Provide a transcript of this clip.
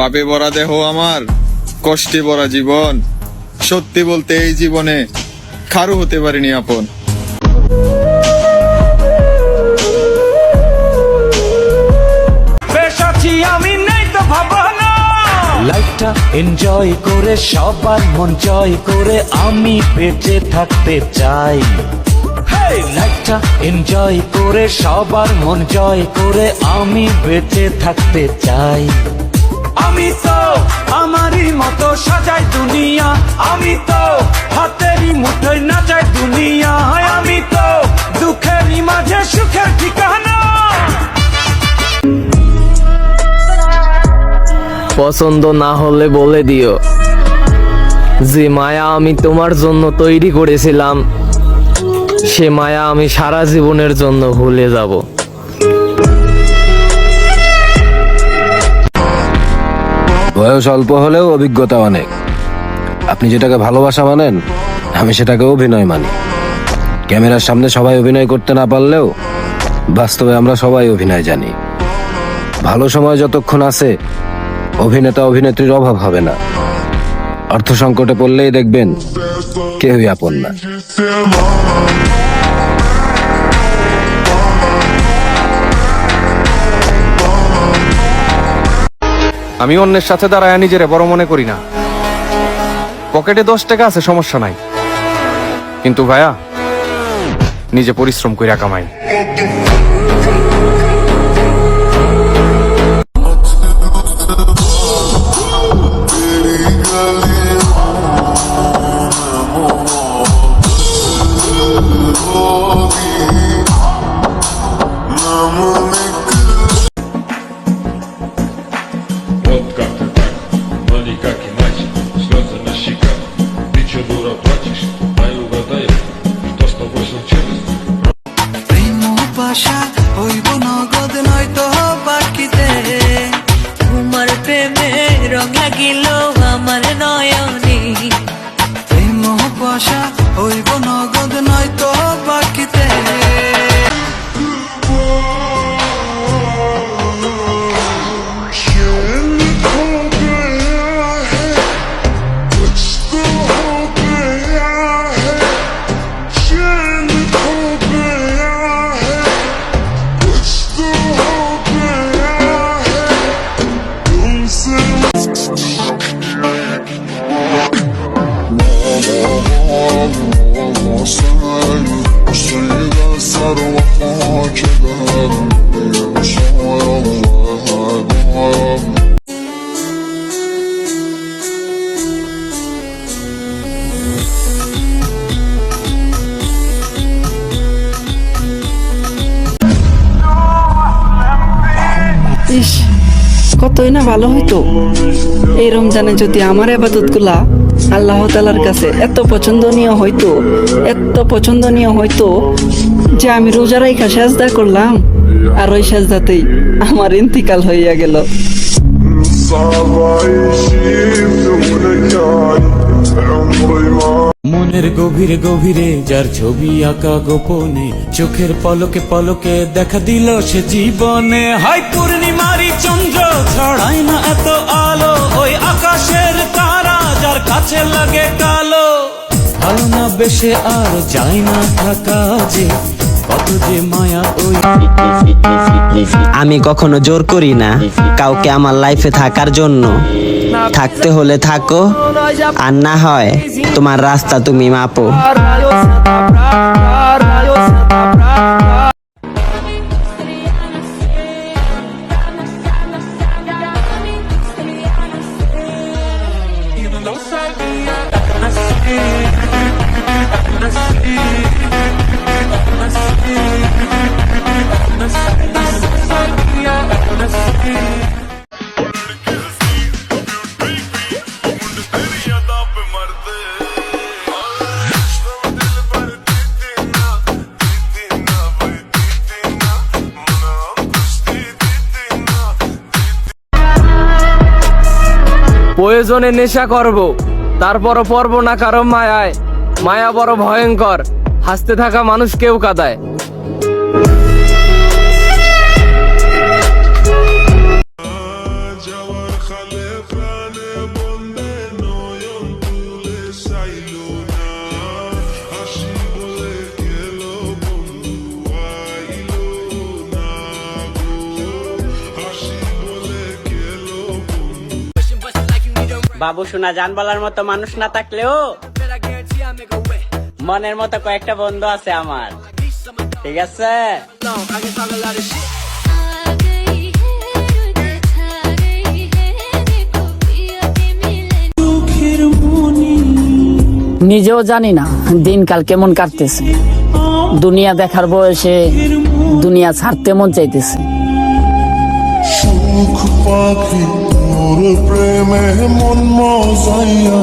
পাপে ভরা দেহ আমার, কষ্টে ভরা জীবন। সত্যি বলতে এই জীবনে কারো হতে পারিনি আপন। বেশ আছি আমি, নেই তো ভাবনা। লাইফটা এনজয় করে সবার মন জয় করে আমি বেঁচে থাকতে চাই। লাইফটা এনজয় করে সবার মন জয় করে আমি বেঁচে থাকতে চাই। আমি তো আমারই মতো সাজাই দুনিয়া, আমি তো হাতেরই মুঠোয় নাচাই দুনিয়া। আমি তো দুঃখেরই মাঝে সুখের ঠিকানা। পছন্দ না হলে বলে দিও, যে মায়া আমি তোমার জন্য তৈরি করেছিলাম সে মায়া আমি সারা জীবনের জন্য ভুলে যাব। বয়স অল্প হলেও অভিজ্ঞতা অনেক। আপনি যেটাকে ভালোবাসা মানেন, আমি সেটাকে অভিনয় মানি। ক্যামেরার সামনে সবাই অভিনয় করতে না পারলেও বাস্তবে আমরা সবাই অভিনয় জানি। ভালো সময় যতক্ষণ আছে অভিনেতা অভিনেত্রীর অভাব হবে না। অর্থ সংকটে পড়লেই দেখবেন কেউই আপন না। আমি অন্যের সাথে দাঁড়ায় নিজেরে বড় মনে করি না। পকেটে 10 টাকা আছে, সমস্যা নাই, কিন্তু ভাইয়া নিজে পরিশ্রম কইরা কামাই। Вот как ты так, но никак иначе. Слезы на щеках, ты че, дура, плачешь? Дай угадаю, что с тобой случилось? ভাষা হইব নগদ নয়তো বাকিতে, তোমার প্রেমে রং লাগিল আমার নয়নে। প্রেম ভাষা হইব নগদ নয়তো বাকিতে। ইস, কতই না ভালো হইতো এই রমজানে যদি আমার ইবাদত গুলা আল্লাহ তাআলার কাছে এত পছন্দনীয় হইতো যে আমি রোজা রাইখা সেজদা করলাম আর ওই সেজদাতেই আমার ইন্তিকাল হইয়া গেল। মনের গভীরে গভীরে যার ছবি আঁকা গোপনে, চোখের পলকে পলকে দেখা দিল সে জীবনে। হাই পূর্ণিমারি চন্দ্র ছড়ায় না এত আলো, ওই আকাশের তারা যার কাছে লাগে কালো। ভালো না বেশে আর যায় না থাকা যে, কত যে মায়া ওই। আমি কখনো জোর করি না কাউকে আমার লাইফে থাকার জন্য। থাকতে হলে থাকো, আর না হয় তোমার রাস্তা তুমি মাপো। প্রয়োজনে নেশা করব, তারপরও পড়ব না কারো মায়ায়। মায়া বড় ভয়ঙ্কর, হাসতে থাকা মানুষ কেউ কাঁদায়। বাবু সোনা জান বলার মতো মানুষ না থাকলেও মনের মতো কয়েকটা বন্ধু আছে আমার, ঠিক আছে? নিজেও জানি না দিনকাল কেমন কাটতেছে। দুনিয়া দেখার বয়সে দুনিয়া ছাড়তে মন চাইতেছে। সুখ পাখি মোর প্রেমে মন মজাইয়া